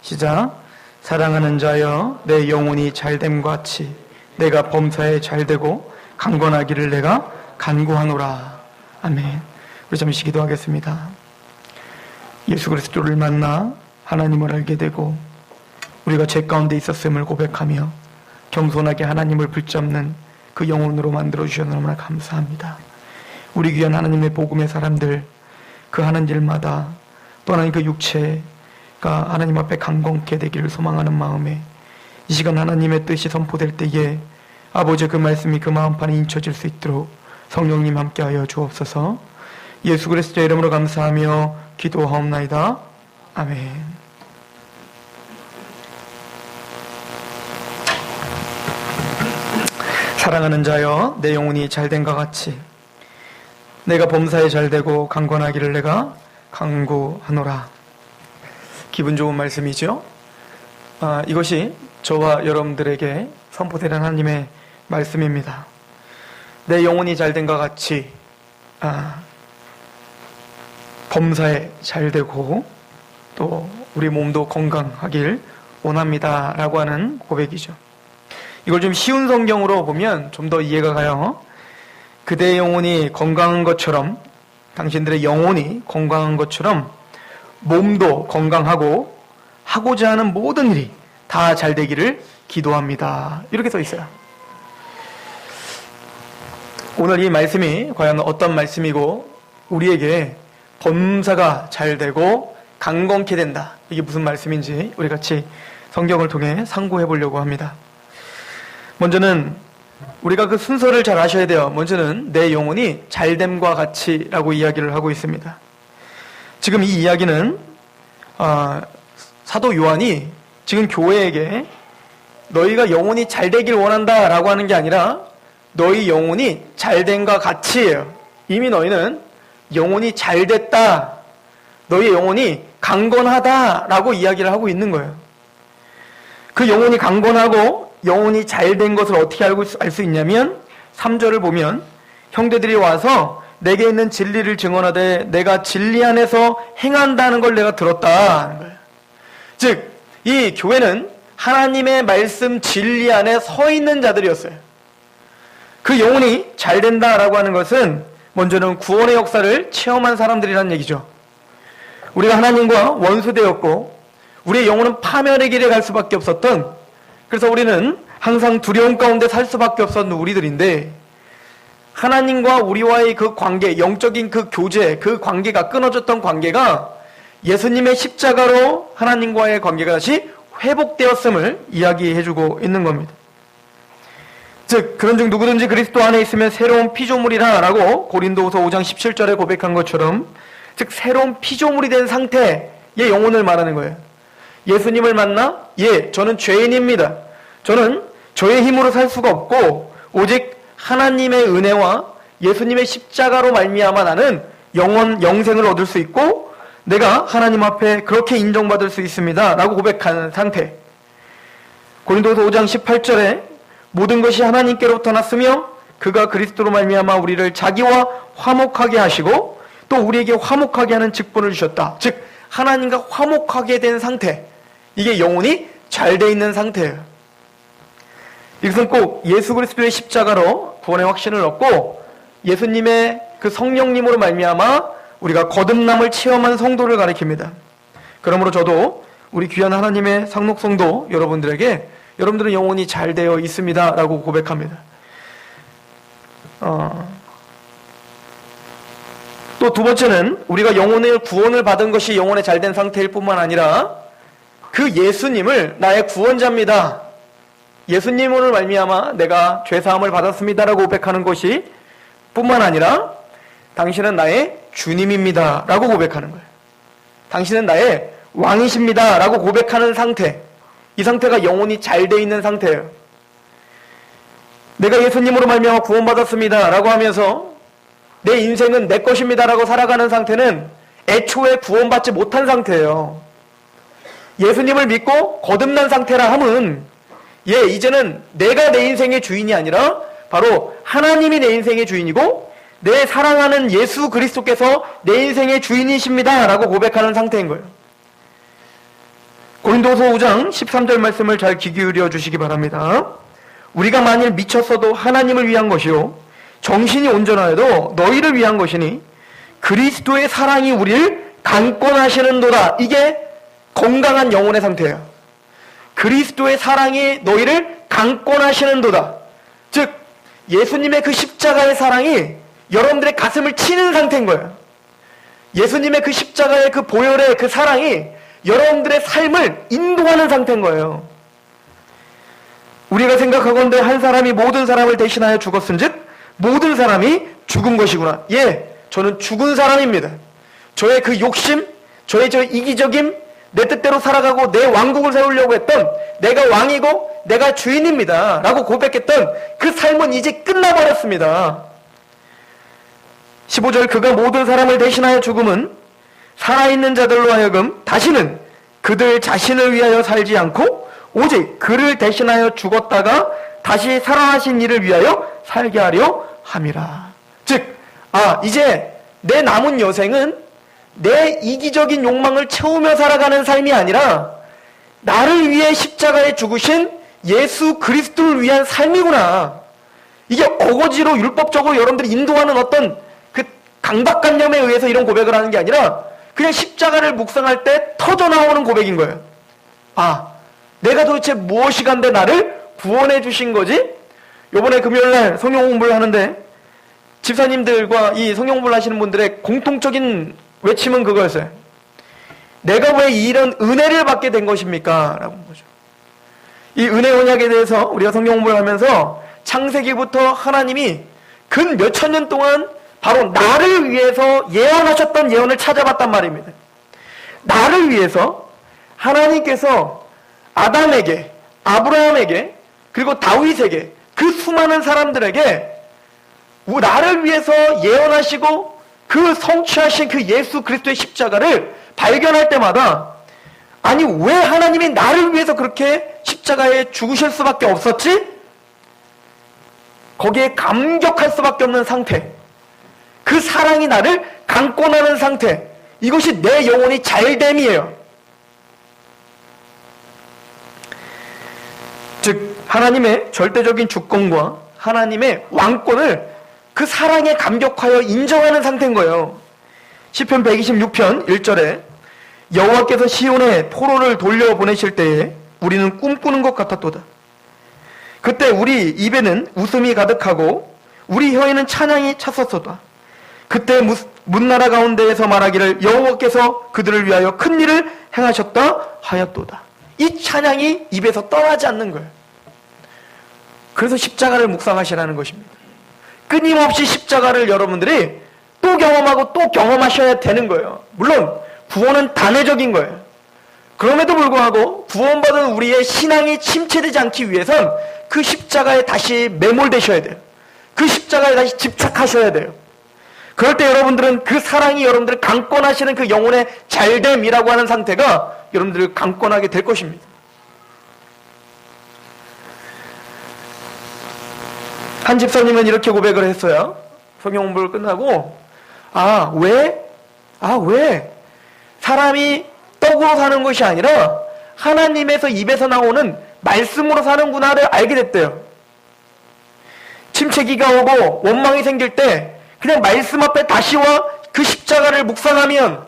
시작. 사랑하는 자여 내 영혼이 잘됨과 같이 내가 범사에 잘되고 강건하기를 내가 간구하노라. 아멘. 우리 잠시 기도하겠습니다. 예수 그리스도를 만나 하나님을 알게 되고 우리가 죄 가운데 있었음을 고백하며 겸손하게 하나님을 붙잡는 그 영혼으로 만들어주셔서 너무나 감사합니다. 우리 귀한 하나님의 복음의 사람들, 그 하는 일마다 또 하나님 그 육체가 하나님 앞에 강건케 되기를 소망하는 마음에 이 시간 하나님의 뜻이 선포될 때에 아버지 그 말씀이 그 마음판에 인쳐질 수 있도록 성령님 함께하여 주옵소서. 예수 그리스도의 이름으로 감사하며 기도하옵나이다. 아멘. 사랑하는 자여 내 영혼이 잘된과 같이 내가 범사에 잘되고 강건하기를 내가 간구하노라. 기분 좋은 말씀이죠. 이것이 저와 여러분들에게 선포되는 하나님의 말씀입니다. 내 영혼이 잘된과 같이 범사에 잘되고 또 우리 몸도 건강하길 원합니다 라고 하는 고백이죠. 이걸 좀 쉬운 성경으로 보면 좀 더 이해가 가요. 그대의 영혼이 건강한 것처럼, 당신들의 영혼이 건강한 것처럼 몸도 건강하고 하고자 하는 모든 일이 다 잘 되기를 기도합니다. 이렇게 써 있어요. 오늘 이 말씀이 과연 어떤 말씀이고 우리에게 범사가 잘 되고 강건케 된다, 이게 무슨 말씀인지 우리 같이 성경을 통해 상고해 보려고 합니다. 먼저는 우리가 그 순서를 잘 아셔야 돼요. 먼저는 내 영혼이 잘됨과 같이 라고 이야기를 하고 있습니다. 지금 이 이야기는 사도 요한이 지금 교회에게 너희가 영혼이 잘되길 원한다 라고 하는 게 아니라 너희 영혼이 잘됨과 같이예요. 이미 너희는 영혼이 잘됐다, 너희의 영혼이 강건하다 라고 이야기를 하고 있는 거예요. 그 영혼이 강건하고 영혼이 잘된 것을 어떻게 알 수 있냐면 3절을 보면 형제들이 와서 내게 있는 진리를 증언하되 내가 진리 안에서 행한다는 걸 내가 들었다 하는 거예요. 즉, 이 교회는 하나님의 말씀 진리 안에 서 있는 자들이었어요. 그 영혼이 잘된다라고 하는 것은 먼저는 구원의 역사를 체험한 사람들이라는 얘기죠. 우리가 하나님과 원수되었고 우리의 영혼은 파멸의 길에 갈 수밖에 없었던, 그래서 우리는 항상 두려움 가운데 살 수밖에 없었던 우리들인데 하나님과 우리와의 그 관계, 영적인 그 교제, 그 관계가 끊어졌던 관계가 예수님의 십자가로 하나님과의 관계가 다시 회복되었음을 이야기해주고 있는 겁니다. 즉 그런즉 누구든지 그리스도 안에 있으면 새로운 피조물이라 라고 고린도후서 5장 17절에 고백한 것처럼, 즉 새로운 피조물이 된 상태의 영혼을 말하는 거예요. 예수님을 만나 저는 죄인입니다, 저는 저의 힘으로 살 수가 없고 오직 하나님의 은혜와 예수님의 십자가로 말미암아 나는 영생을 얻을 수 있고 내가 하나님 앞에 그렇게 인정받을 수 있습니다 라고 고백하는 상태. 고린도서 5장 18절에 모든 것이 하나님께로부터 났으며 그가 그리스도로 말미암아 우리를 자기와 화목하게 하시고 또 우리에게 화목하게 하는 직분을 주셨다. 즉 하나님과 화목하게 된 상태, 이게 영혼이 잘 돼 있는 상태예요. 이것은 꼭 예수 그리스도의 십자가로 구원의 확신을 얻고 예수님의 그 성령님으로 말미암아 우리가 거듭남을 체험한 성도를 가리킵니다. 그러므로 저도 우리 귀한 하나님의 상록성도 여러분들에게 여러분들은 영혼이 잘 되어 있습니다 라고 고백합니다. 또 두 번째는 우리가 영혼의 구원을 받은 것이 영혼의 잘된 상태일 뿐만 아니라 그 예수님을 나의 구원자입니다, 예수님을 말미암아 내가 죄사함을 받았습니다 라고 고백하는 것이 뿐만 아니라 당신은 나의 주님입니다 라고 고백하는 거예요. 당신은 나의 왕이십니다 라고 고백하는 상태, 이 상태가 영혼이 잘 돼 있는 상태예요. 내가 예수님으로 말미암아 구원받았습니다 라고 하면서 내 인생은 내 것입니다 라고 살아가는 상태는 애초에 구원받지 못한 상태예요. 예수님을 믿고 거듭난 상태라 함은 이제는 내가 내 인생의 주인이 아니라 바로 하나님이 내 인생의 주인이고 내 사랑하는 예수 그리스도께서 내 인생의 주인이십니다 라고 고백하는 상태인 거예요. 고린도서 5장 13절 말씀을 잘 귀 기울여 주시기 바랍니다. 우리가 만일 미쳤어도 하나님을 위한 것이요 정신이 온전하여도 너희를 위한 것이니 그리스도의 사랑이 우리를 강권하시는도다. 이게 건강한 영혼의 상태예요. 그리스도의 사랑이 너희를 강권하시는도다. 즉 예수님의 그 십자가의 사랑이 여러분들의 가슴을 치는 상태인 거예요. 예수님의 그 십자가의 그 보혈의 그 사랑이 여러분들의 삶을 인도하는 상태인 거예요. 우리가 생각하건대 한 사람이 모든 사람을 대신하여 죽었은즉 모든 사람이 죽은 것이구나. 예, 저는 죽은 사람입니다. 저의 그 욕심, 저의 저 이기적임, 내 뜻대로 살아가고 내 왕국을 세우려고 했던 내가 왕이고 내가 주인입니다 라고 고백했던 그 삶은 이제 끝나버렸습니다. 15절 그가 모든 사람을 대신하여 죽음은 살아있는 자들로 하여금 다시는 그들 자신을 위하여 살지 않고 오직 그를 대신하여 죽었다가 다시 살아나신 이를 위하여 살게 하려 함이라. 즉 이제 내 남은 여생은 내 이기적인 욕망을 채우며 살아가는 삶이 아니라 나를 위해 십자가에 죽으신 예수 그리스도를 위한 삶이구나. 이게 어거지로 율법적으로 여러분들이 인도하는 어떤 그 강박관념에 의해서 이런 고백을 하는 게 아니라 그냥 십자가를 묵상할 때 터져나오는 고백인 거예요. 내가 도대체 무엇이 간데 나를 구원해 주신 거지? 요번에 금요일날 성경 공부를 하는데 집사님들과 이 성경 공부를 하시는 분들의 공통적인 외침은 그거였어요. 내가 왜 이런 은혜를 받게 된 것입니까? 라고 한 거죠. 이 은혜 언약에 대해서 우리가 성경 공부를 하면서 창세기부터 하나님이 근 몇천 년 동안 바로 나를 위해서 예언하셨던 예언을 찾아봤단 말입니다. 나를 위해서 하나님께서 아담에게, 아브라함에게, 그리고 다윗에게, 그 수많은 사람들에게 나를 위해서 예언하시고 그 성취하신 그 예수 그리스도의 십자가를 발견할 때마다 왜 하나님이 나를 위해서 그렇게 십자가에 죽으실 수밖에 없었지? 거기에 감격할 수밖에 없는 상태, 그 사랑이 나를 강권하는 상태, 이것이 내 영혼이 잘됨이에요. 즉 하나님의 절대적인 주권과 하나님의 왕권을 그 사랑에 감격하여 인정하는 상태인 거예요. 시편 126편 1절에 여호와께서 시온에 포로를 돌려보내실 때에 우리는 꿈꾸는 것 같았도다. 그때 우리 입에는 웃음이 가득하고 우리 혀에는 찬양이 찼었도다. 그때 문나라 가운데에서 말하기를 여호와께서 그들을 위하여 큰 일을 행하셨다 하였도다. 이 찬양이 입에서 떠나지 않는 거예요. 그래서 십자가를 묵상하시라는 것입니다. 끊임없이 십자가를 여러분들이 또 경험하고 또 경험하셔야 되는 거예요. 물론 구원은 단회적인 거예요. 그럼에도 불구하고 구원받은 우리의 신앙이 침체되지 않기 위해선 그 십자가에 다시 매몰되셔야 돼요. 그 십자가에 다시 집착하셔야 돼요. 그럴 때 여러분들은 그 사랑이 여러분들을 강권하시는 그 영혼의 잘됨이라고 하는 상태가 여러분들을 강권하게 될 것입니다. 한 집사님은 이렇게 고백을 했어요. 성경 공부를 끝나고 왜 사람이 떡으로 사는 것이 아니라 하나님에서 입에서 나오는 말씀으로 사는구나를 알게 됐대요. 침체기가 오고 원망이 생길 때 그냥 말씀 앞에 다시 와 그 십자가를 묵상하면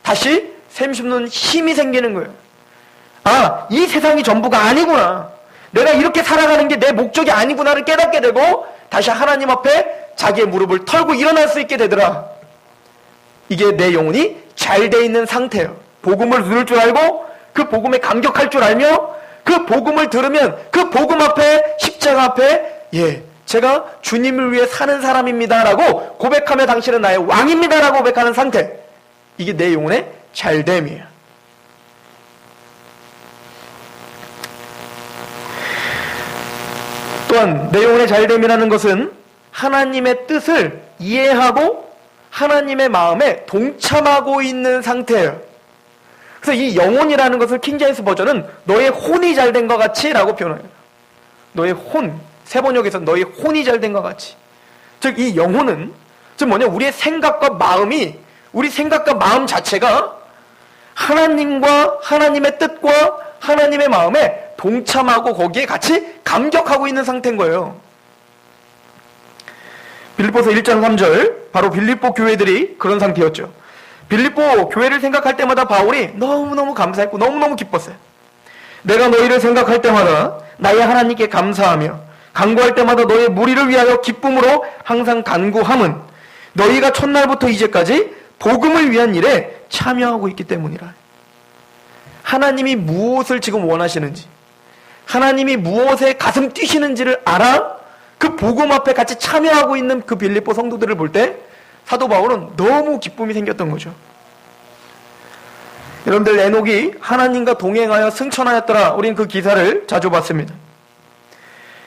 다시 샘솟는 힘이 생기는 거예요. 이 세상이 전부가 아니구나. 내가 이렇게 살아가는 게 내 목적이 아니구나를 깨닫게 되고 다시 하나님 앞에 자기의 무릎을 털고 일어날 수 있게 되더라. 이게 내 영혼이 잘 돼 있는 상태예요. 복음을 들을 줄 알고 그 복음에 감격할 줄 알며 그 복음을 들으면 그 복음 앞에 십자가 앞에 제가 주님을 위해 사는 사람입니다 라고 고백하며 당신은 나의 왕입니다 라고 고백하는 상태, 이게 내 영혼의 잘됨이에요. 또한 내 영혼의 잘됨이라는 것은 하나님의 뜻을 이해하고 하나님의 마음에 동참하고 있는 상태예요. 그래서 이 영혼이라는 것을 킹제임스 버전은 너의 혼이 잘된 것 같이 라고 표현해요. 너의 혼, 세번역에서 너의 혼이 잘된 것 같이. 즉 이 영혼은 우리의 생각과 마음이, 우리 생각과 마음 자체가 하나님과 하나님의 뜻과 하나님의 마음에 동참하고 거기에 같이 감격하고 있는 상태인 거예요. 빌립보서 1장 3절, 바로 빌립보 교회들이 그런 상태였죠. 빌립보 교회를 생각할 때마다 바울이 너무너무 감사했고 너무너무 기뻤어요. 내가 너희를 생각할 때마다 나의 하나님께 감사하며 간구할 때마다 너의 무리를 위하여 기쁨으로 항상 간구함은 너희가 첫날부터 이제까지 복음을 위한 일에 참여하고 있기 때문이라. 하나님이 무엇을 지금 원하시는지, 하나님이 무엇에 가슴 뛰시는지를 알아 그 복음 앞에 같이 참여하고 있는 그 빌립보 성도들을 볼 때 사도 바울은 너무 기쁨이 생겼던 거죠. 여러분들, 에녹이 하나님과 동행하여 승천하였더라. 우린 그 기사를 자주 봤습니다.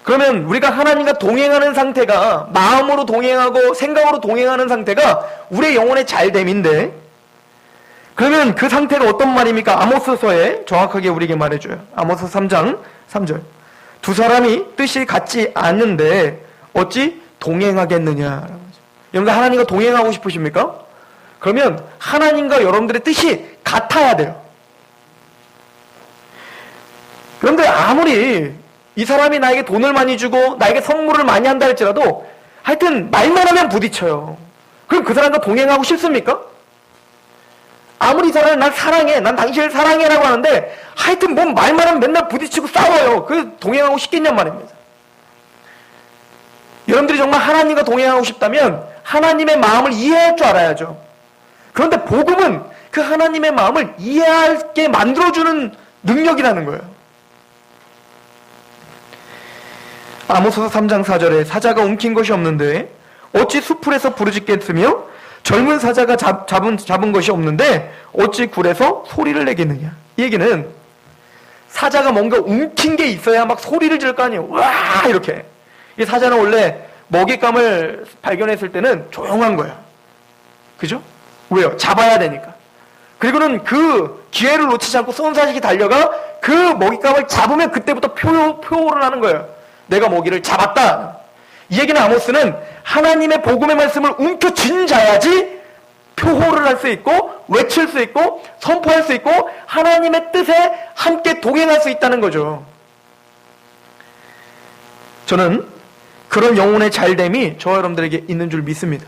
그러면 우리가 하나님과 동행하는 상태가, 마음으로 동행하고 생각으로 동행하는 상태가 우리의 영혼의 잘됨인데, 그러면 그 상태가 어떤 말입니까? 아모스서에 정확하게 우리에게 말해줘요. 아모스 3장 3절. 두 사람이 뜻이 같지 않는데 어찌 동행하겠느냐. 여러분들, 하나님과 동행하고 싶으십니까? 그러면 하나님과 여러분들의 뜻이 같아야 돼요. 그런데 아무리 이 사람이 나에게 돈을 많이 주고 나에게 선물을 많이 한다 할지라도 하여튼 말만 하면 부딪혀요. 그럼 그 사람과 동행하고 싶습니까? 아무리 이 사람이 날 사랑해, 난 당신을 사랑해라고 하는데 하여튼 뭔 말만 하면 맨날 부딪히고 싸워요. 그 동행하고 싶겠냔 말입니다. 여러분들이 정말 하나님과 동행하고 싶다면 하나님의 마음을 이해할 줄 알아야죠. 그런데 복음은 그 하나님의 마음을 이해하게 만들어주는 능력이라는 거예요. 아모스서 3장 4절에 사자가 움킨 것이 없는데 어찌 수풀에서 부르짖겠으며 젊은 사자가 잡은 것이 없는데 어찌 굴에서 소리를 내겠느냐. 이 얘기는 사자가 뭔가 움킨 게 있어야 막 소리를 지를 거 아니에요. 와 이렇게. 이 사자는 원래 먹잇감을 발견했을 때는 조용한 거야. 그죠? 왜요? 잡아야 되니까. 그리고는 그 기회를 놓치지 않고 쏜사직이 달려가 그 먹잇감을 잡으면 그때부터 표호를 하는 거예요. 내가 먹이를 잡았다. 이 얘기는 아모스는 하나님의 복음의 말씀을 움켜쥔 자야지 표호를 할 수 있고 외칠 수 있고 선포할 수 있고 하나님의 뜻에 함께 동행할 수 있다는 거죠. 저는 그런 영혼의 잘됨이 저와 여러분들에게 있는 줄 믿습니다.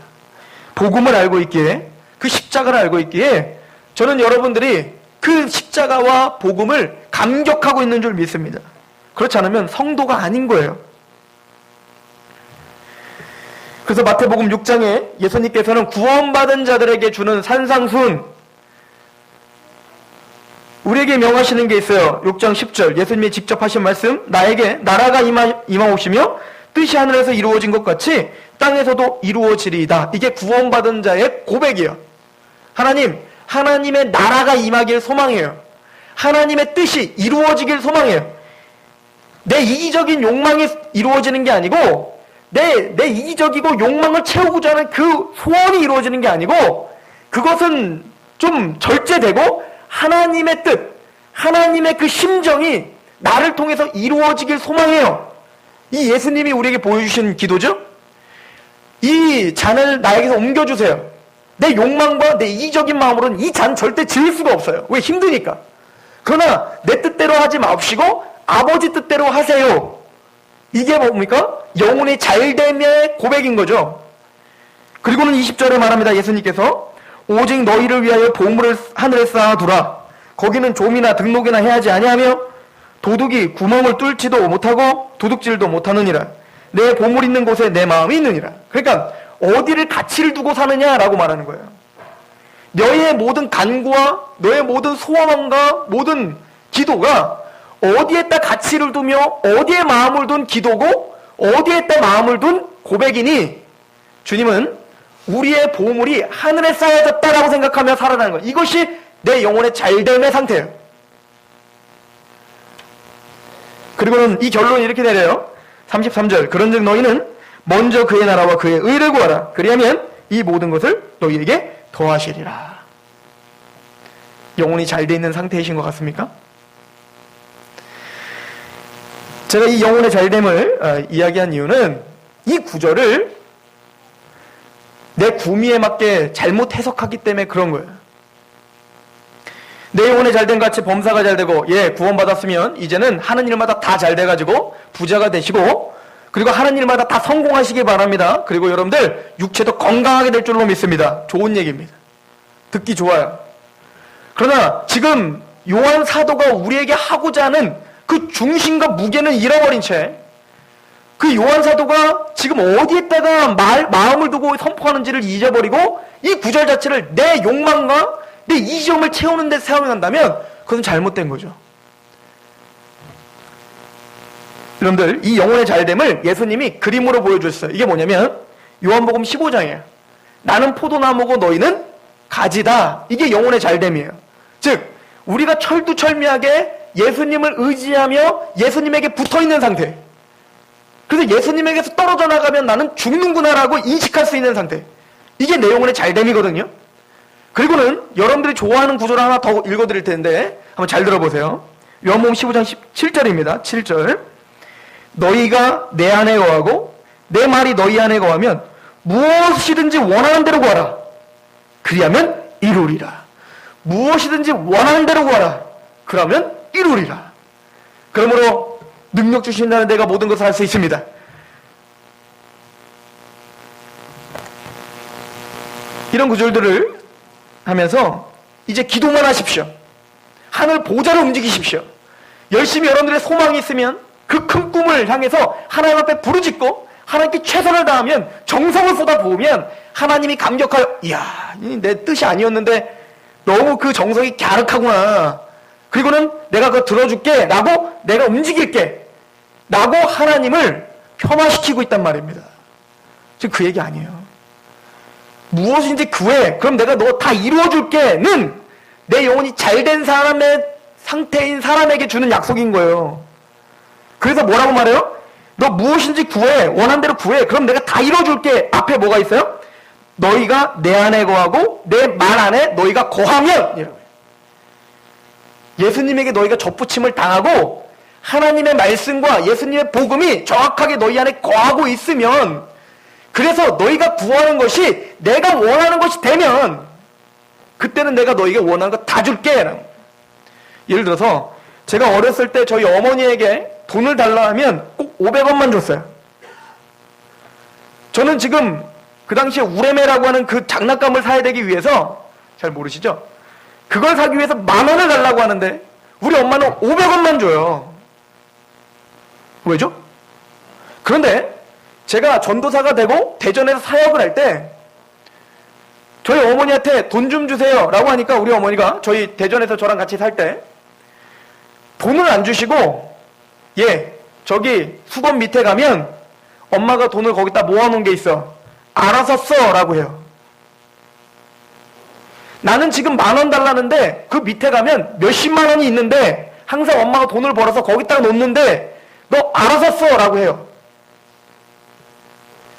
복음을 알고 있기에, 그 십자가를 알고 있기에 저는 여러분들이 그 십자가와 복음을 감격하고 있는 줄 믿습니다. 그렇지 않으면 성도가 아닌 거예요. 그래서 마태복음 6장에 예수님께서는 구원받은 자들에게 주는 산상순, 우리에게 명하시는 게 있어요. 6장 10절 예수님이 직접 하신 말씀, 나에게 나라가 임하오시며 뜻이 하늘에서 이루어진 것 같이 땅에서도 이루어지리이다. 이게 구원받은 자의 고백이에요. 하나님의 나라가 임하길 소망해요. 하나님의 뜻이 이루어지길 소망해요. 내 이기적인 욕망이 이루어지는 게 아니고 내 이기적이고 욕망을 채우고자 하는 그 소원이 이루어지는 게 아니고 그것은 좀 절제되고 하나님의 뜻, 하나님의 그 심정이 나를 통해서 이루어지길 소망해요. 이 예수님이 우리에게 보여주신 기도죠. 이 잔을 나에게서 옮겨주세요. 내 욕망과 내 이기적인 마음으로는 이 잔 절대 지을 수가 없어요. 왜? 힘드니까. 그러나 내 뜻대로 하지 마시고 아버지 뜻대로 하세요. 이게 뭡니까? 영혼의 잘됨의 고백인 거죠. 그리고는 20절에 말합니다. 예수님께서 오직 너희를 위하여 보물을 하늘에 쌓아두라. 거기는 좀이나 등록이나 해야지 아니하며 도둑이 구멍을 뚫지도 못하고 도둑질도 못하느니라. 내 보물 있는 곳에 내 마음이 있느니라. 그러니까 어디를 가치를 두고 사느냐라고 말하는 거예요. 너의 모든 간구와 너의 모든 소원과 모든 기도가 어디에다 가치를 두며 어디에 마음을 둔 기도고 어디에다 마음을 둔 고백이니 주님은 우리의 보물이 하늘에 쌓여졌다라고 생각하며 살아가는 거예요. 이것이 내 영혼의 잘됨의 상태예요. 그리고는 이 결론이 이렇게 내려요. 33절 그런즉 너희는 먼저 그의 나라와 그의 의를 구하라. 그리하면 이 모든 것을 너희에게 더하시리라. 영혼이 잘 돼 있는 상태이신 것 같습니까? 제가 이 영혼의 잘됨을 이야기한 이유는 이 구절을 내 구미에 맞게 잘못 해석하기 때문에 그런 거예요. 내 영혼이 잘된 같이 범사가 잘되고, 예, 구원받았으면 이제는 하는 일마다 다 잘돼가지고 부자가 되시고, 그리고 하는 일마다 다 성공하시기 바랍니다. 그리고 여러분들 육체도 건강하게 될 줄로 믿습니다. 좋은 얘기입니다. 듣기 좋아요. 그러나 지금 요한 사도가 우리에게 하고자 하는 그 중심과 무게는 잃어버린 채, 그 요한 사도가 지금 어디에다가 마음을 두고 선포하는지를 잊어버리고 이 구절 자체를 내 욕망과 내 이점을 채우는 데 사용한다면 그건 잘못된 거죠. 여러분들, 이 영혼의 잘됨을 예수님이 그림으로 보여주셨어요. 이게 뭐냐면 요한복음 15장이에요. 나는 포도나무고 너희는 가지다. 이게 영혼의 잘됨이에요. 즉 우리가 철두철미하게 예수님을 의지하며 예수님에게 붙어있는 상태, 그래서 예수님에게서 떨어져 나가면 나는 죽는구나라고 인식할 수 있는 상태, 이게 내 영혼의 잘됨이거든요. 그리고는 여러분들이 좋아하는 구절을 하나 더 읽어드릴 텐데 한번 잘 들어보세요. 요한복음 15장 17절입니다. 7절. 너희가 내 안에 거하고 내 말이 너희 안에 거하면 무엇이든지 원하는 대로 구하라. 그리하면 이루리라. 무엇이든지 원하는 대로 구하라. 그러면 이루리라. 그러므로 능력 주신다는 내가 모든 것을 할 수 있습니다. 이런 구절들을 하면서 이제 기도만 하십시오. 하늘 보좌로 움직이십시오. 열심히 여러분들의 소망이 있으면 그 큰 꿈을 향해서 하나님 앞에 부르짖고 하나님께 최선을 다하면, 정성을 쏟아부으면 하나님이 감격하여, 이야, 내 뜻이 아니었는데 너무 그 정성이 갸륵하구나. 그리고는 내가 그거 들어줄게 라고 내가 움직일게 라고 하나님을 폄하시키고 있단 말입니다. 지금 그 얘기 아니에요. 무엇인지 구해. 그럼 내가 너 다 이루어줄게는 내 영혼이 잘된 사람의 상태인 사람에게 주는 약속인 거예요. 그래서 뭐라고 말해요? 너 무엇인지 구해. 원한 대로 구해. 그럼 내가 다 이루어줄게. 앞에 뭐가 있어요? 너희가 내 안에 거하고 내 말 안에 너희가 거하면, 이라고. 예수님에게 너희가 접붙임을 당하고 하나님의 말씀과 예수님의 복음이 정확하게 너희 안에 거하고 있으면, 그래서 너희가 구하는 것이 내가 원하는 것이 되면 그때는 내가 너희가 원하는 거 다 줄게. 예를 들어서 제가 어렸을 때 저희 어머니에게 돈을 달라 하면 꼭 500원만 줬어요. 저는 지금 그 당시에 우레메라고 하는 그 장난감을 사야 되기 위해서, 잘 모르시죠? 그걸 사기 위해서 10,000원을 달라고 하는데 우리 엄마는 500원만 줘요. 왜죠? 그런데 제가 전도사가 되고 대전에서 사역을 할 때 저희 어머니한테 돈 좀 주세요 라고 하니까 우리 어머니가 저희 대전에서 저랑 같이 살 때 돈을 안 주시고, 예, 저기 수건 밑에 가면 엄마가 돈을 거기다 모아놓은 게 있어. 알아서 써 라고 해요. 나는 지금 10,000원 달라는데 그 밑에 가면 몇십만 원이 있는데 항상 엄마가 돈을 벌어서 거기다가 놓는데 너 알아서 써 라고 해요.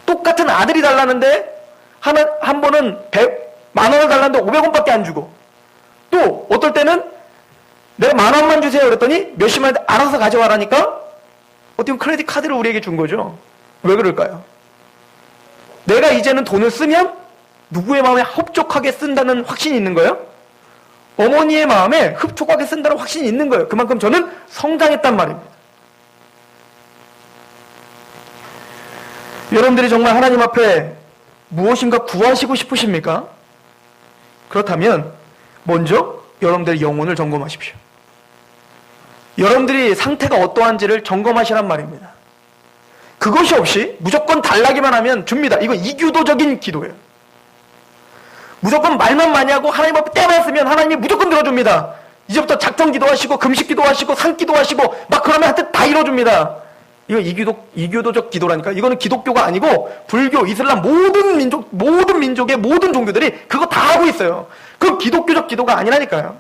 똑같은 아들이 달라는데 한 번은 10,000원을 달라는데 500원밖에 안 주고, 또 어떨 때는 내가 10,000원만 주세요 그랬더니 몇십만 원인데 알아서 가져와라니까 어떻게 보면 크레딧 카드를 우리에게 준 거죠. 왜 그럴까요? 내가 이제는 돈을 쓰면 누구의 마음에 흡족하게 쓴다는 확신이 있는 거예요? 어머니의 마음에 흡족하게 쓴다는 확신이 있는 거예요. 그만큼 저는 성장했단 말입니다. 여러분들이 정말 하나님 앞에 무엇인가 구하시고 싶으십니까? 그렇다면 먼저 여러분들의 영혼을 점검하십시오. 여러분들이 상태가 어떠한지를 점검하시란 말입니다. 그것이 없이 무조건 달라기만 하면 줍니다. 이건 이교도적인 기도예요. 무조건 말만 많이 하고 하나님 앞에 때만 쓰면 하나님이 무조건 들어줍니다. 이제부터 작정 기도하시고 금식 기도하시고 산 기도하시고 막 그러면 하여튼 다 이뤄줍니다. 이거 이교도적 기도라니까. 이거는 기독교가 아니고 불교, 이슬람 모든 민족의 모든 종교들이 그거 다 하고 있어요. 그건 기독교적 기도가 아니라니까요.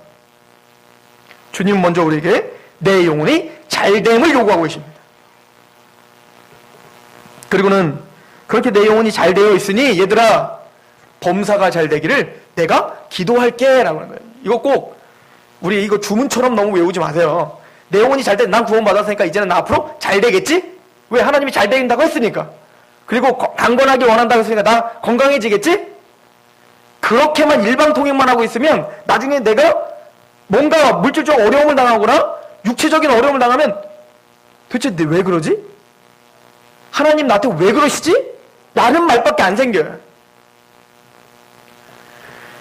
주님은 먼저 우리에게 내 영혼이 잘됨을 요구하고 계십니다. 그리고는 그렇게 내 영혼이 잘 되어 있으니 얘들아 범사가 잘 되기를 내가 기도할게 라고 하는 거예요. 이거 꼭 우리 이거 주문처럼 너무 외우지 마세요. 내 영혼이 잘 돼. 난 구원받았으니까 이제는 나 앞으로 잘 되겠지? 왜? 하나님이 잘 된다고 했으니까. 그리고 강건하게 원한다고 했으니까 나 건강해지겠지? 그렇게만 일방통행만 하고 있으면 나중에 내가 뭔가 물질적 어려움을 당하거나 육체적인 어려움을 당하면 도대체 왜 그러지? 하나님 나한테 왜 그러시지? 라는 말밖에 안 생겨요.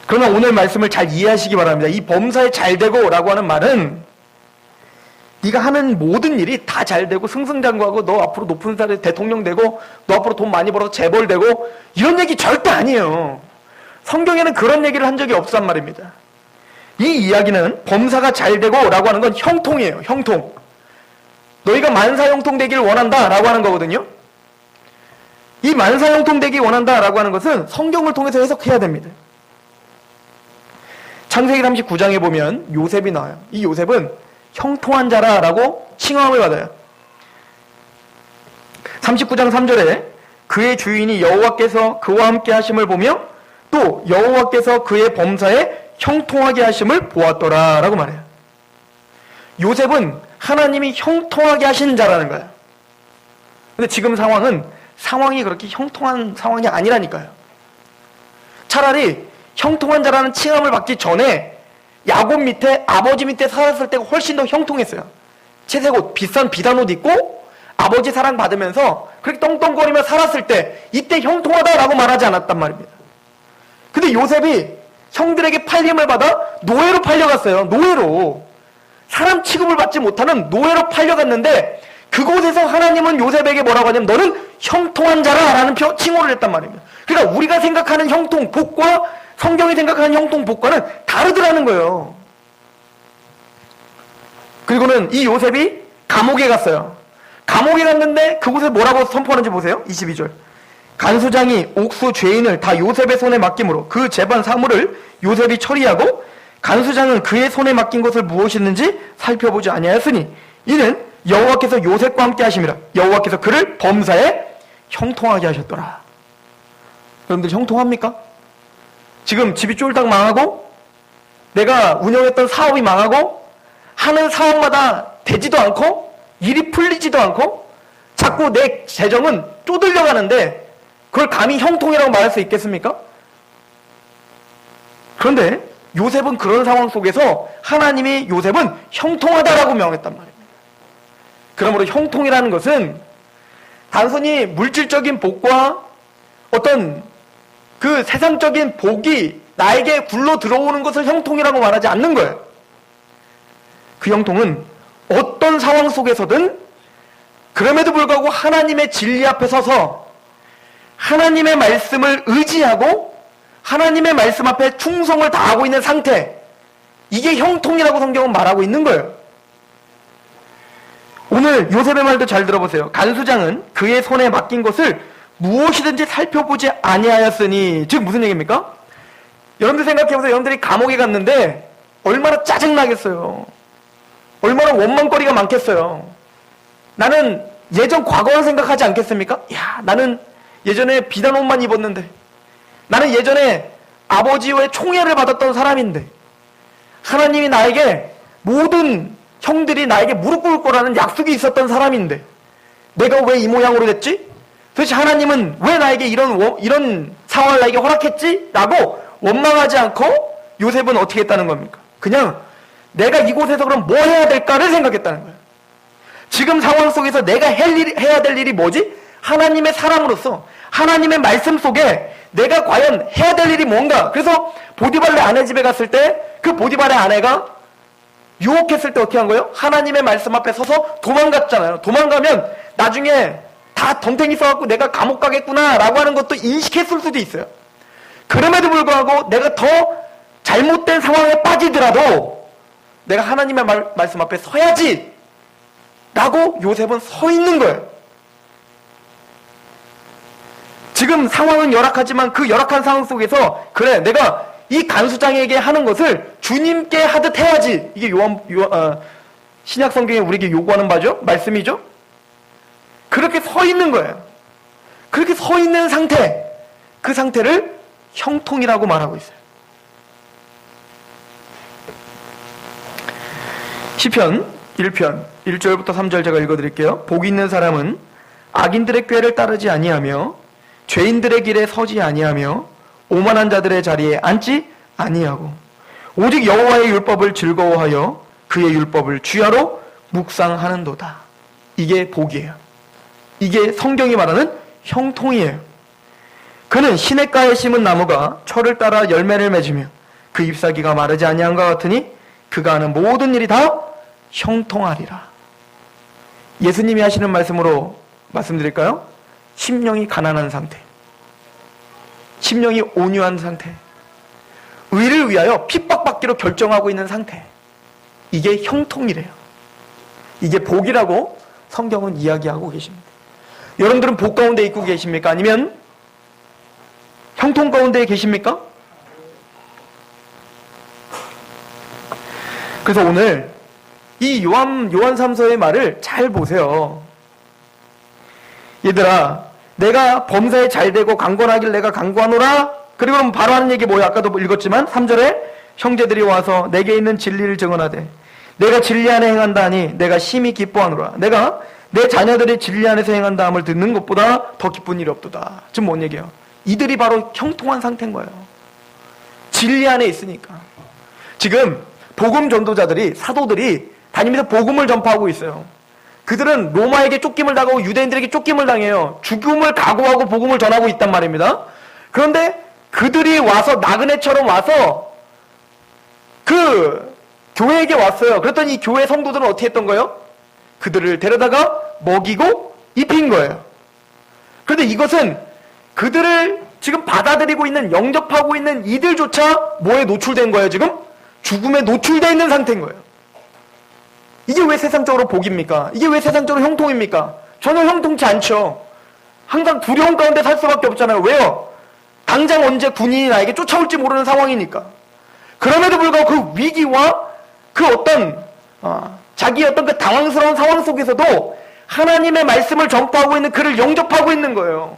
그러나 오늘 말씀을 잘 이해하시기 바랍니다. 이 범사에 잘되고 라고 하는 말은 네가 하는 모든 일이 다 잘되고 승승장구하고 너 앞으로 높은 자리에 대통령 되고 너 앞으로 돈 많이 벌어서 재벌 되고 이런 얘기 절대 아니에요. 성경에는 그런 얘기를 한 적이 없단 말입니다. 이 이야기는 범사가 잘되고 라고 하는 건 형통이에요. 형통. 너희가 만사형통 되기를 원한다 라고 하는 거거든요. 이 만사형통 되기 원한다 라고 하는 것은 성경을 통해서 해석해야 됩니다. 창세기 39장에 보면 요셉이 나와요. 이 요셉은 형통한 자라라고 칭함을 받아요. 39장 3절에 그의 주인이 여호와께서 그와 함께 하심을 보며 또 여호와께서 그의 범사에 형통하게 하심을 보았더라 라고 말해요. 요셉은 하나님이 형통하게 하신 자라는 거예요. 근데 지금 상황이 그렇게 형통한 상황이 아니라니까요. 차라리 형통한 자라는 칭함을 받기 전에 야곱 밑에 아버지 밑에 살았을 때가 훨씬 더 형통했어요. 채색 옷, 비싼 비단 옷 입고 아버지 사랑 받으면서 그렇게 떵떵거리며 살았을 때 이때 형통하다라고 말하지 않았단 말입니다. 근데 요셉이 형들에게 팔림을 받아 노예로 팔려갔어요. 노예로. 사람 취급을 받지 못하는 노예로 팔려갔는데 그곳에서 하나님은 요셉에게 뭐라고 하냐면 너는 형통한 자라라는 칭호를 했단 말입니다. 그러니까 우리가 생각하는 형통, 복과 성경이 생각하는 형통, 복과는 다르더라는 거예요. 그리고는 이 요셉이 감옥에 갔어요. 감옥에 갔는데 그곳에 뭐라고 선포하는지 보세요. 22절. 간수장이 옥수 죄인을 다 요셉의 손에 맡김으로 그 재반 사물을 요셉이 처리하고 간수장은 그의 손에 맡긴 것을 무엇이었는지 살펴보지 아니하였으니 이는 여호와께서 요셉과 함께 하심이라. 여호와께서 그를 범사에 형통하게 하셨더라. 여러분들 형통합니까? 지금 집이 쫄딱 망하고 내가 운영했던 사업이 망하고 하는 사업마다 되지도 않고 일이 풀리지도 않고 자꾸 내 재정은 쪼들려 가는데 그걸 감히 형통이라고 말할 수 있겠습니까? 그런데 요셉은 그런 상황 속에서 하나님이 요셉은 형통하다라고 명했단 말입니다. 그러므로 형통이라는 것은 단순히 물질적인 복과 어떤 그 세상적인 복이 나에게 굴러 들어오는 것을 형통이라고 말하지 않는 거예요. 그 형통은 어떤 상황 속에서든 그럼에도 불구하고 하나님의 진리 앞에 서서 하나님의 말씀을 의지하고 하나님의 말씀 앞에 충성을 다하고 있는 상태, 이게 형통이라고 성경은 말하고 있는 거예요. 오늘 요셉의 말도 잘 들어보세요. 간수장은 그의 손에 맡긴 것을 무엇이든지 살펴보지 아니하였으니, 즉 무슨 얘기입니까? 여러분들 생각해보세요. 여러분들이 감옥에 갔는데 얼마나 짜증나겠어요. 얼마나 원망거리가 많겠어요. 나는 예전 과거를 생각하지 않겠습니까? 야, 나는 예전에 비단 옷만 입었는데, 나는 예전에 아버지의 총애를 받았던 사람인데, 하나님이 나에게 모든 형들이 나에게 무릎 꿇을 거라는 약속이 있었던 사람인데 내가 왜 이 모양으로 됐지? 도대체 하나님은 왜 나에게 이런 상황을 나에게 허락했지? 라고 원망하지 않고 요셉은 어떻게 했다는 겁니까? 그냥 내가 이곳에서 그럼 뭐 해야 될까를 생각했다는 거예요. 지금 상황 속에서 내가 해야 될 일이 뭐지? 하나님의 사람으로서 하나님의 말씀 속에 내가 과연 해야 될 일이 뭔가. 그래서 보디발의 아내 집에 갔을 때 그 보디발의 아내가 유혹했을 때 어떻게 한 거예요? 하나님의 말씀 앞에 서서 도망갔잖아요. 도망가면 나중에 다 덤탱이 써갖고 내가 감옥 가겠구나 라고 하는 것도 인식했을 수도 있어요. 그럼에도 불구하고 내가 더 잘못된 상황에 빠지더라도 내가 하나님의 말씀 앞에 서야지 라고 요셉은 서 있는 거예요. 지금 상황은 열악하지만 그 열악한 상황 속에서 그래, 내가 이 간수장에게 하는 것을 주님께 하듯 해야지. 이게 신약 성경에 우리에게 요구하는 바죠? 말씀이죠? 그렇게 서 있는 거예요. 그렇게 서 있는 상태, 그 상태를 형통이라고 말하고 있어요. 시편 1편 1절부터 3절 제가 읽어드릴게요. 복 있는 사람은 악인들의 꾀를 따르지 아니하며 죄인들의 길에 서지 아니하며 오만한 자들의 자리에 앉지 아니하고 오직 여호와의 율법을 즐거워하여 그의 율법을 주야로 묵상하는도다. 이게 복이에요. 이게 성경이 말하는 형통이에요. 그는 시냇가에 심은 나무가 철을 따라 열매를 맺으며 그 잎사귀가 마르지 아니한 것 같으니 그가 하는 모든 일이 다 형통하리라. 예수님이 하시는 말씀으로 말씀드릴까요? 심령이 가난한 상태, 심령이 온유한 상태, 의를 위하여 핍박받기로 결정하고 있는 상태, 이게 형통이래요. 이게 복이라고 성경은 이야기하고 계십니다. 여러분들은 복 가운데 있고 계십니까? 아니면 형통 가운데 계십니까? 그래서 오늘 이 요한 3서의 말을 잘 보세요. 얘들아, 내가 범사에 잘되고 강권하길 내가 강구하노라. 그리고 바로 하는 얘기 뭐야? 아까도 읽었지만 3절에 형제들이 와서 내게 있는 진리를 증언하되 내가 진리 안에 행한다 하니 내가 심히 기뻐하노라. 내가 내 자녀들이 진리 안에서 행한다 함을 듣는 것보다 더 기쁜 일이 없도다. 지금 뭔 얘기예요? 이들이 바로 형통한 상태인 거예요. 진리 안에 있으니까. 지금 복음 전도자들이, 사도들이 다니면서 복음을 전파하고 있어요. 그들은 로마에게 쫓김을 당하고 유대인들에게 쫓김을 당해요. 죽음을 각오하고 복음을 전하고 있단 말입니다. 그런데 그들이 와서 나그네처럼 와서 그 교회에게 왔어요. 그랬더니 이 교회 성도들은 어떻게 했던 거예요? 그들을 데려다가 먹이고 입힌 거예요. 그런데 이것은 그들을 지금 받아들이고 있는, 영접하고 있는 이들조차 뭐에 노출된 거예요? 지금? 죽음에 노출되어 있는 상태인 거예요. 이게 왜 세상적으로 복입니까? 이게 왜 세상적으로 형통입니까? 전혀 형통치 않죠. 항상 두려움 가운데 살 수밖에 없잖아요. 왜요? 당장 언제 군인이 나에게 쫓아올지 모르는 상황이니까. 그럼에도 불구하고 그 위기와 그 어떤 자기의 어떤 그 당황스러운 상황 속에서도 하나님의 말씀을 전파하고 있는 그를 영접하고 있는 거예요.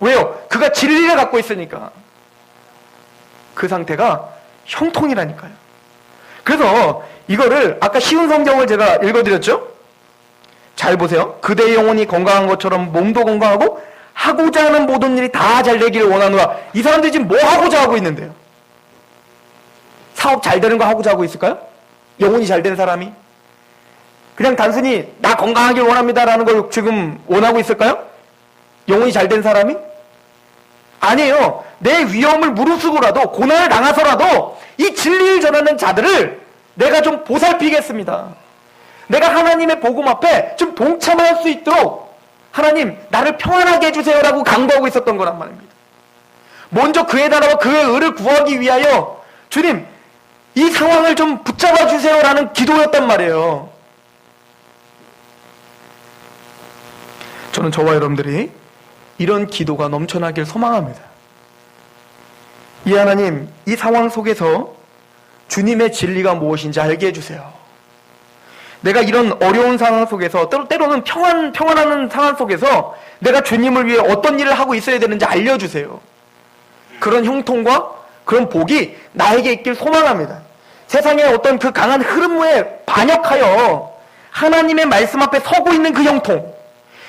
왜요? 그가 진리를 갖고 있으니까. 그 상태가 형통이라니까요. 그래서 이거를 아까 쉬운 성경을 제가 읽어드렸죠? 잘 보세요. 그대의 영혼이 건강한 것처럼 몸도 건강하고 하고자 하는 모든 일이 다 잘 되기를 원하노라. 이 사람들이 지금 뭐 하고자 하고 있는데요? 사업 잘 되는 거 하고자 하고 있을까요? 영혼이 잘 된 사람이? 그냥 단순히 나 건강하길 원합니다라는 걸 지금 원하고 있을까요? 영혼이 잘 된 사람이? 아니에요. 내 위험을 무릅쓰고라도 고난을 당해서라도 이 진리를 전하는 자들을 내가 좀 보살피겠습니다. 내가 하나님의 복음 앞에 좀 동참할 수 있도록 하나님 나를 평안하게 해주세요라고 간구하고 있었던 거란 말입니다. 먼저 그의 나라와 그의 의를 구하기 위하여 주님 이 상황을 좀 붙잡아 주세요라는 기도였단 말이에요. 저는 저와 여러분들이 이런 기도가 넘쳐나길 소망합니다. 이 하나님, 이 상황 속에서 주님의 진리가 무엇인지 알게 해주세요. 내가 이런 어려운 상황 속에서 때로는 평안하는 상황 속에서 내가 주님을 위해 어떤 일을 하고 있어야 되는지 알려주세요. 그런 형통과 그런 복이 나에게 있길 소망합니다. 세상의 어떤 그 강한 흐름에 반역하여 하나님의 말씀 앞에 서고 있는 그 형통,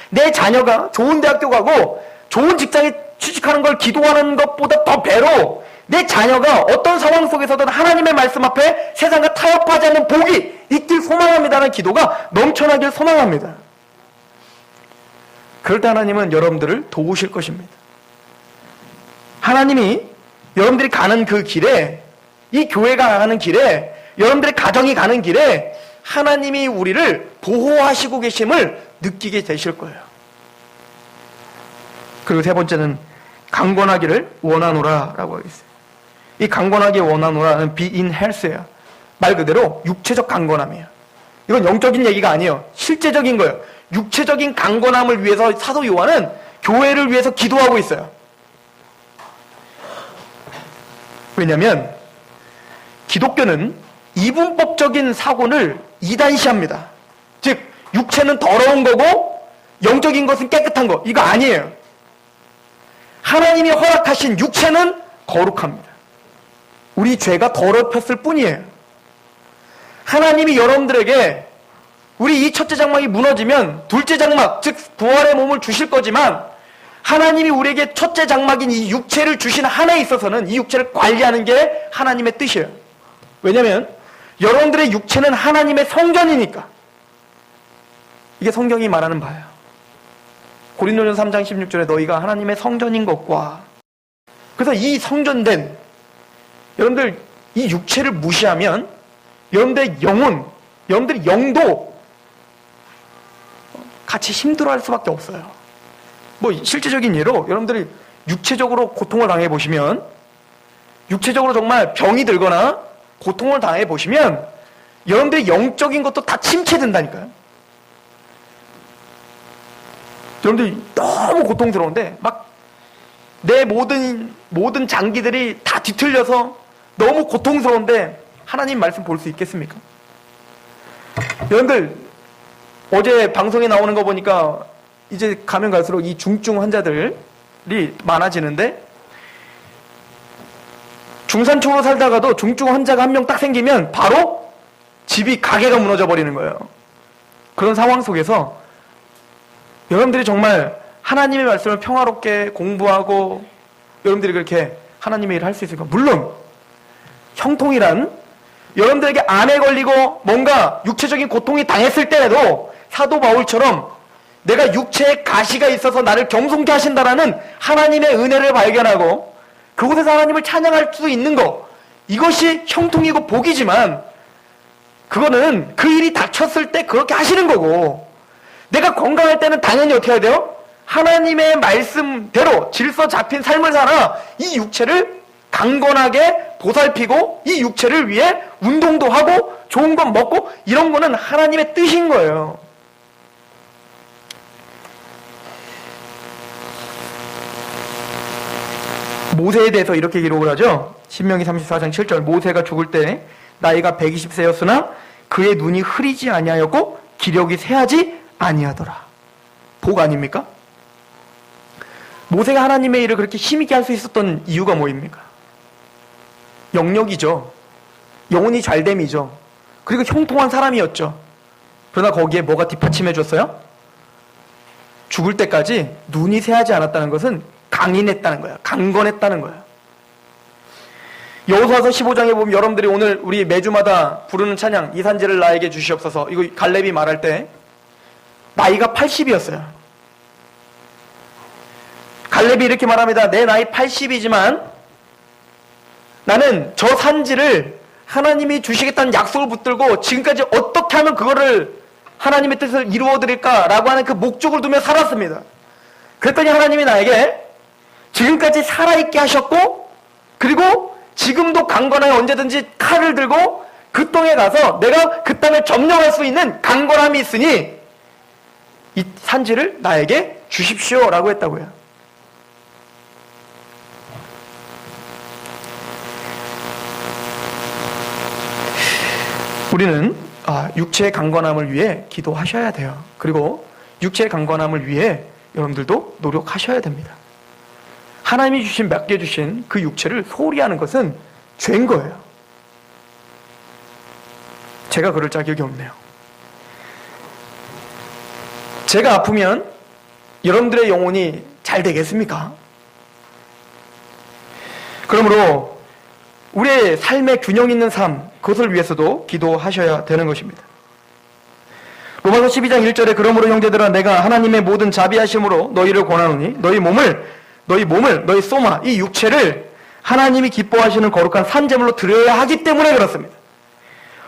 내 자녀가 좋은 대학교 가고 좋은 직장에 취직하는 걸 기도하는 것보다 더 배로 내 자녀가 어떤 상황 속에서든 하나님의 말씀 앞에 세상과 타협하지 않는 복이 있길 소망합니다라는 기도가 넘쳐나길 소망합니다. 그럴 때 하나님은 여러분들을 도우실 것입니다. 하나님이 여러분들이 가는 그 길에, 이 교회가 가는 길에, 여러분들의 가정이 가는 길에 하나님이 우리를 보호하시고 계심을 느끼게 되실 거예요. 그리고 세 번째는 강권하기를 원하노라 라고 하고 있어요. 이 강권하기 원하노라는 be in health예요. 말 그대로 육체적 강건함이에요. 이건 영적인 얘기가 아니에요. 실제적인 거예요. 육체적인 강건함을 위해서 사도 요한은 교회를 위해서 기도하고 있어요. 왜냐하면 기독교는 이분법적인 사고를 이단시합니다. 즉 육체는 더러운 거고 영적인 것은 깨끗한 거, 이거 아니에요. 하나님이 허락하신 육체는 거룩합니다. 우리 죄가 더럽혔을 뿐이에요. 하나님이 여러분들에게 우리 이 첫째 장막이 무너지면 둘째 장막, 즉 부활의 몸을 주실 거지만 하나님이 우리에게 첫째 장막인 이 육체를 주신 한에 있어서는 이 육체를 관리하는 게 하나님의 뜻이에요. 왜냐하면 여러분들의 육체는 하나님의 성전이니까. 이게 성경이 말하는 바예요. 고린도전서 3장 16절에 너희가 하나님의 성전인 것과, 그래서 이 성전된 여러분들 이 육체를 무시하면 여러분들의 영혼, 여러분들의 영도 같이 힘들어할 수밖에 없어요. 뭐 실제적인 예로 여러분들이 육체적으로 고통을 당해 보시면, 육체적으로 정말 병이 들거나 고통을 당해 보시면 여러분들의 영적인 것도 다 침체된다니까요. 여러분들이 너무 고통스러운데 막 내 모든 장기들이 다 뒤틀려서 너무 고통스러운데 하나님 말씀 볼 수 있겠습니까? 여러분들 어제 방송에 나오는 거 보니까 이제 가면 갈수록 이 중증 환자들이 많아지는데, 중산층으로 살다가도 중증 환자가 한 명 딱 생기면 바로 집이, 가게가 무너져 버리는 거예요. 그런 상황 속에서 여러분들이 정말 하나님의 말씀을 평화롭게 공부하고 여러분들이 그렇게 하나님의 일을 할 수 있을까? 물론 형통이란 여러분들에게 암에 걸리고 뭔가 육체적인 고통이 당했을 때에도 사도 바울처럼 내가 육체에 가시가 있어서 나를 겸손케 하신다라는 하나님의 은혜를 발견하고 그곳에서 하나님을 찬양할 수 있는 것, 이것이 형통이고 복이지만, 그거는 그 일이 닥쳤을 때 그렇게 하시는 거고, 내가 건강할 때는 당연히 어떻게 해야 돼요? 하나님의 말씀대로 질서 잡힌 삶을 살아 이 육체를 강건하게 보살피고 이 육체를 위해 운동도 하고 좋은 것 먹고, 이런 거는 하나님의 뜻인 거예요. 모세에 대해서 이렇게 기록을 하죠. 신명기 34장 7절, 모세가 죽을 때 나이가 120세였으나 그의 눈이 흐리지 아니하였고 기력이 쇠하지 아니하더라. 복 아닙니까? 모세가 하나님의 일을 그렇게 힘있게 할 수 있었던 이유가 뭐입니까? 영역이죠. 영혼이 잘됨이죠. 그리고 형통한 사람이었죠. 그러나 거기에 뭐가 뒷받침해 줬어요? 죽을 때까지 눈이 새하지 않았다는 것은 강인했다는 거야. 강건했다는 거야. 여호수아서 15장에 보면 여러분들이 오늘 우리 매주마다 부르는 찬양, 이 산지를 나에게 주시옵소서, 이거 갈렙이 말할 때 나이가 80이었어요. 갈렙이 이렇게 말합니다. 내 나이 80이지만 나는 저 산지를 하나님이 주시겠다는 약속을 붙들고 지금까지 어떻게 하면 그거를 하나님의 뜻을 이루어드릴까라고 하는 그 목적을 두며 살았습니다. 그랬더니 하나님이 나에게 지금까지 살아있게 하셨고, 그리고 지금도 강건하게 언제든지 칼을 들고 그 땅에 가서 내가 그 땅을 점령할 수 있는 강건함이 있으니 이 산지를 나에게 주십시오라고 했다고요. 우리는 육체의 강건함을 위해 기도하셔야 돼요. 그리고 육체의 강건함을 위해 여러분들도 노력하셔야 됩니다. 하나님이 맡겨주신 그 육체를 소홀히 하는 것은 죄인 거예요. 제가 그럴 자격이 없네요. 제가 아프면 여러분들의 영혼이 잘 되겠습니까? 그러므로 우리의 삶의 균형 있는 삶, 그것을 위해서도 기도하셔야 되는 것입니다. 로마서 12장 1절에 그러므로 형제들아 내가 하나님의 모든 자비하심으로 너희를 권하노니 너희 몸을 너희 소마, 이 육체를 하나님이 기뻐하시는 거룩한 산제물로 드려야 하기 때문에 그렇습니다.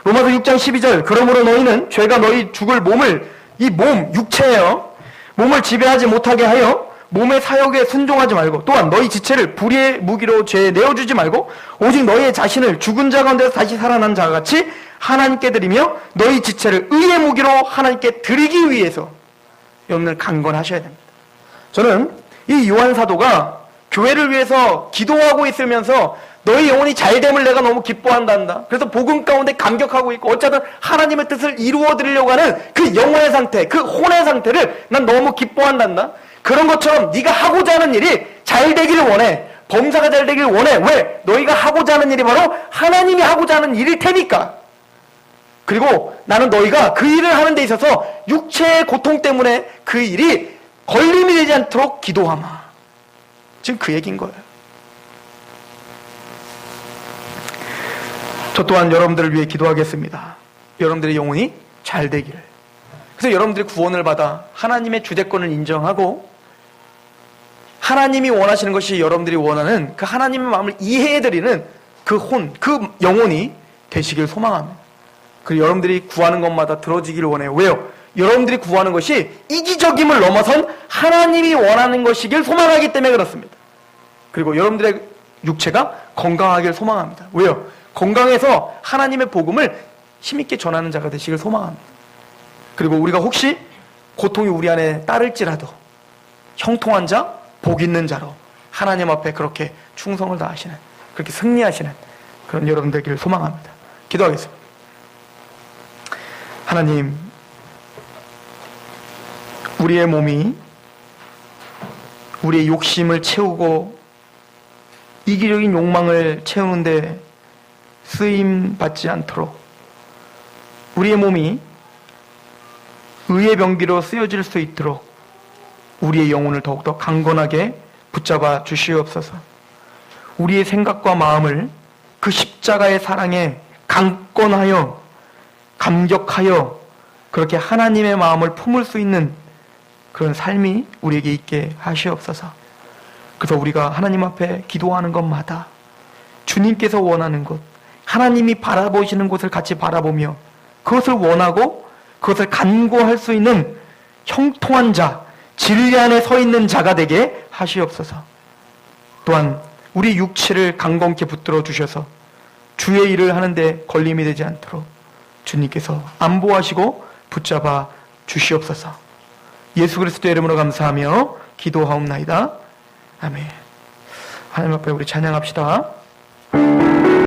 로마서 6장 12절 그러므로 너희는 죄가 너희 죽을 몸을, 이 몸, 육체예요, 몸을 지배하지 못하게 하여 몸의 사욕에 순종하지 말고, 또한 너희 지체를 불의의 무기로 죄에 내어주지 말고 오직 너희의 자신을 죽은 자 가운데서 다시 살아난 자와 같이 하나님께 드리며 너희 지체를 의의 무기로 하나님께 드리기 위해서 여러분들 강건하셔야 됩니다. 저는 이 요한 사도가 교회를 위해서 기도하고 있으면서 너희 영혼이 잘됨을 내가 너무 기뻐한단다. 그래서 복음 가운데 감격하고 있고 어쩌든 하나님의 뜻을 이루어 드리려고 하는 그 영혼의 상태, 그 혼의 상태를 난 너무 기뻐한단다. 그런 것처럼 네가 하고자 하는 일이 잘 되기를 원해. 범사가 잘 되기를 원해. 왜? 너희가 하고자 하는 일이 바로 하나님이 하고자 하는 일일 테니까. 그리고 나는 너희가 그 일을 하는 데 있어서 육체의 고통 때문에 그 일이 걸림이 되지 않도록 기도하마. 지금 그 얘기인 거예요. 저 또한 여러분들을 위해 기도하겠습니다. 여러분들의 영혼이 잘 되기를. 그래서 여러분들이 구원을 받아 하나님의 주대권을 인정하고 하나님이 원하시는 것이 여러분들이 원하는 그 하나님의 마음을 이해해드리는 그 영혼이 되시길 소망합니다. 그리고 여러분들이 구하는 것마다 들어지기를 원해요. 왜요? 여러분들이 구하는 것이 이기적임을 넘어선 하나님이 원하는 것이길 소망하기 때문에 그렇습니다. 그리고 여러분들의 육체가 건강하길 소망합니다. 왜요? 건강해서 하나님의 복음을 힘있게 전하는 자가 되시길 소망합니다. 그리고 우리가 혹시 고통이 우리 안에 따를지라도 형통한 자, 복 있는 자로 하나님 앞에 그렇게 충성을 다하시는, 그렇게 승리하시는 그런 여러분 되기를 소망합니다. 기도하겠습니다. 하나님, 우리의 몸이 우리의 욕심을 채우고 이기적인 욕망을 채우는데 쓰임 받지 않도록 우리의 몸이 의의 병기로 쓰여질 수 있도록 우리의 영혼을 더욱더 강건하게 붙잡아 주시옵소서. 우리의 생각과 마음을 그 십자가의 사랑에 강건하여 감격하여 그렇게 하나님의 마음을 품을 수 있는 그런 삶이 우리에게 있게 하시옵소서. 그래서 우리가 하나님 앞에 기도하는 것마다 주님께서 원하는 것, 하나님이 바라보시는 곳을 같이 바라보며 그것을 원하고 그것을 간구할 수 있는 형통한 자, 진리 안에 서 있는 자가 되게 하시옵소서. 또한 우리 육체를 강건케 붙들어 주셔서 주의 일을 하는데 걸림이 되지 않도록 주님께서 안보하시고 붙잡아 주시옵소서. 예수 그리스도의 이름으로 감사하며 기도하옵나이다. 아멘. 하나님 앞에 우리 찬양합시다.